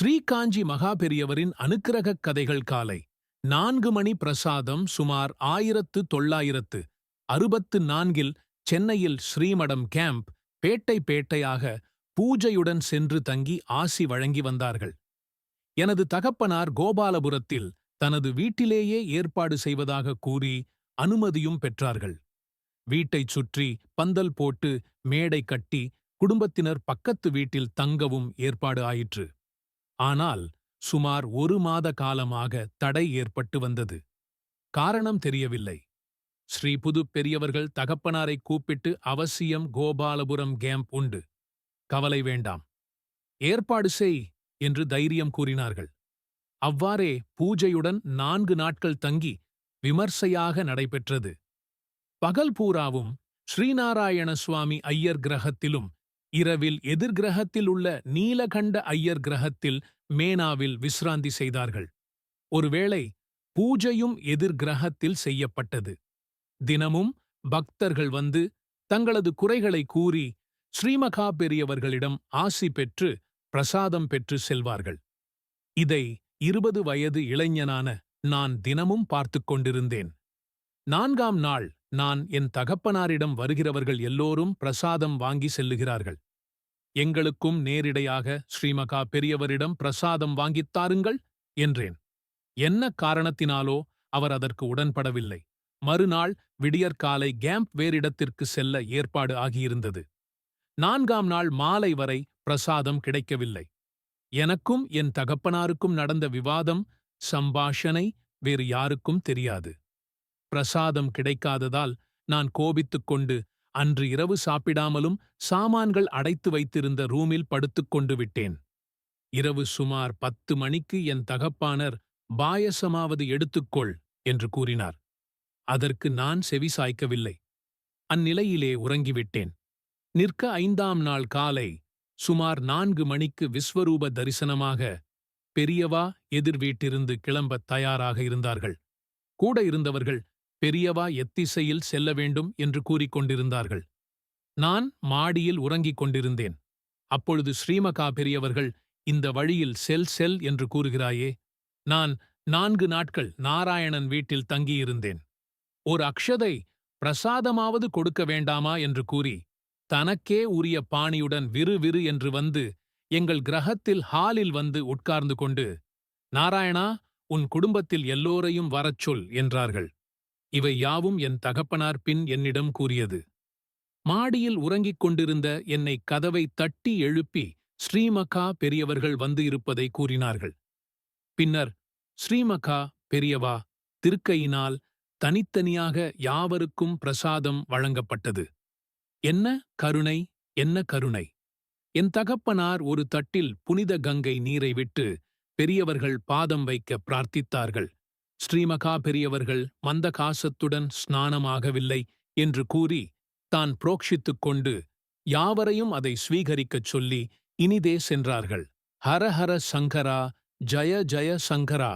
ஸ்ரீகாஞ்சி மகாபெரியவரின் அனுக்கிரகக் கதைகள் காலை 4 மணி பிரசாதம் சுமார் 1964 சென்னையில் ஸ்ரீமடம் கேம்ப் பேட்டை பேட்டையாக பூஜையுடன் சென்று தங்கி ஆசி வழங்கி வந்தார்கள். எனது தகப்பனார் கோபாலபுரத்தில் தனது வீட்டிலேயே ஏற்பாடு செய்வதாக கூறி அனுமதியும் பெற்றார்கள். வீட்டைச் சுற்றி பந்தல் போட்டு மேடை கட்டி குடும்பத்தினர் பக்கத்து வீட்டில் தங்கவும் ஏற்பாடு ஆயிற்று. ஆனால் சுமார் 1 மாத காலமாக தடை ஏற்பட்டு வந்தது. காரணம் தெரியவில்லை. ஸ்ரீ புது பெரியவர்கள் தகப்பனாரை கூப்பிட்டு அவசியம் கோபாலபுரம் கேம்ப் உண்டு, கவலை வேண்டாம், ஏற்பாடு செய் என்று தைரியம் கூறினார்கள். அவ்வாறே பூஜையுடன் 4 நாட்கள் தங்கி விமர்சையாக நடைபெற்றது. பகல் பூராவும் ஸ்ரீநாராயண சுவாமி ஐயர் கிரகத்திலும் இரவில் எதிர்கிரகத்தில் உள்ள நீலகண்ட ஐயர் கிரகத்தில் மேனாவில் விசிராந்தி செய்தார்கள். ஒருவேளை பூஜையும் எதிர்கிரகத்தில் செய்யப்பட்டது. தினமும் பக்தர்கள் வந்து தங்களது குறைகளை கூறி ஸ்ரீமகா பெரியவர்களிடம் ஆசி பெற்று பிரசாதம் பெற்று செல்வார்கள். இதை 20 வயது இளைஞனான நான் தினமும் பார்த்துக் கொண்டிருந்தேன். 4ஆம் நாள் நான் என் தகப்பனாரிடம் வருகிறவர்கள் எல்லோரும் பிரசாதம் வாங்கி செல்லுகிறார்கள். எங்களுக்கும் நேரிடையாக ஸ்ரீமகா பெரியவரிடம் பிரசாதம் வாங்கித்தாருங்கள் என்றேன். என்ன காரணத்தினாலோ அவர் அதற்கு உடன்படவில்லை. மறுநாள் விடியற்காலை கேம்ப் வேறிடத்திற்கு செல்ல ஏற்பாடு ஆகியிருந்தது. 4ஆம் நாள் மாலை வரை பிரசாதம் கிடைக்கவில்லை. எனக்கும் என் தகப்பனாருக்கும் நடந்த விவாதம், சம்பாஷணை வேறு யாருக்கும் தெரியாது. பிரசாதம் கிடைக்காததால் நான் கோபித்துக் கொண்டு அன்று இரவு சாப்பிடாமலும் சாமான்கள் அடைத்து வைத்திருந்த ரூமில் படுத்துக் கொண்டு விட்டேன். இரவு சுமார் 10 மணிக்கு என் தகப்பானர் பாயசமாவது எடுத்துக்கொள் என்று கூறினார். அதற்கு நான் செவிசாய்க்கவில்லை. அந்நிலையிலே உறங்கிவிட்டேன். நிற்க 5ஆம் நாள் காலை சுமார் 4 மணிக்கு விஸ்வரூப தரிசனமாக பெரியவா எதிர் வீட்டிலிருந்து கிளம்பத் தயாராக இருந்தார்கள். கூட இருந்தவர்கள் பெரியவா எத்திசையில் செல்ல வேண்டும் என்று கூறிக்கொண்டிருந்தார்கள். நான் மாடியில் உறங்கிக் கொண்டிருந்தேன். அப்பொழுது ஸ்ரீமகா பெரியவர்கள், இந்த வழியில் செல் என்று கூறுகிறாயே. நான் 4 நாட்கள் நாராயணன் வீட்டில் தங்கியிருந்தேன். ஒரு அக்ஷதை பிரசாதமாவது கொடுக்க வேண்டாமா என்று கூறி தனக்கே உரிய பாணியுடன் விறு என்று வந்து எங்கள் கிரகத்தில் ஹாலில் வந்து உட்கார்ந்து கொண்டு, நாராயணா, உன் குடும்பத்தில் எல்லோரையும் வரச் சொல் என்றார்கள். இவை யாவும் என் தகப்பனார் பின் என்னிடம் கூறியது. மாடியில் உறங்கிக் கொண்டிருந்த என்னை கதவை தட்டி எழுப்பி ஸ்ரீமகா பெரியவர்கள் வந்து இருப்பதை கூறினார்கள். பின்னர் ஸ்ரீமகா பெரியவா திருக்கையினால் தனித்தனியாக யாவருக்கும் பிரசாதம் வழங்கப்பட்டது. என்ன கருணை, என்ன கருணை! என் தகப்பனார் ஒரு தட்டில் புனித கங்கை நீரை விட்டு பெரியவர்கள் பாதம் வைக்க பிரார்த்தித்தார்கள். ஸ்ரீமகா பெரியவர்கள் மந்தகாசத்துடன் ஸ்நானமாகவில்லை என்று கூறி தான் புரோக்ஷித்துக் கொண்டு யாவரையும் அதை ஸ்வீகரிக்கச் சொல்லி இனிதே சென்றார்கள். ஹர ஹர சங்கரா, ஜய ஜய சங்கரா.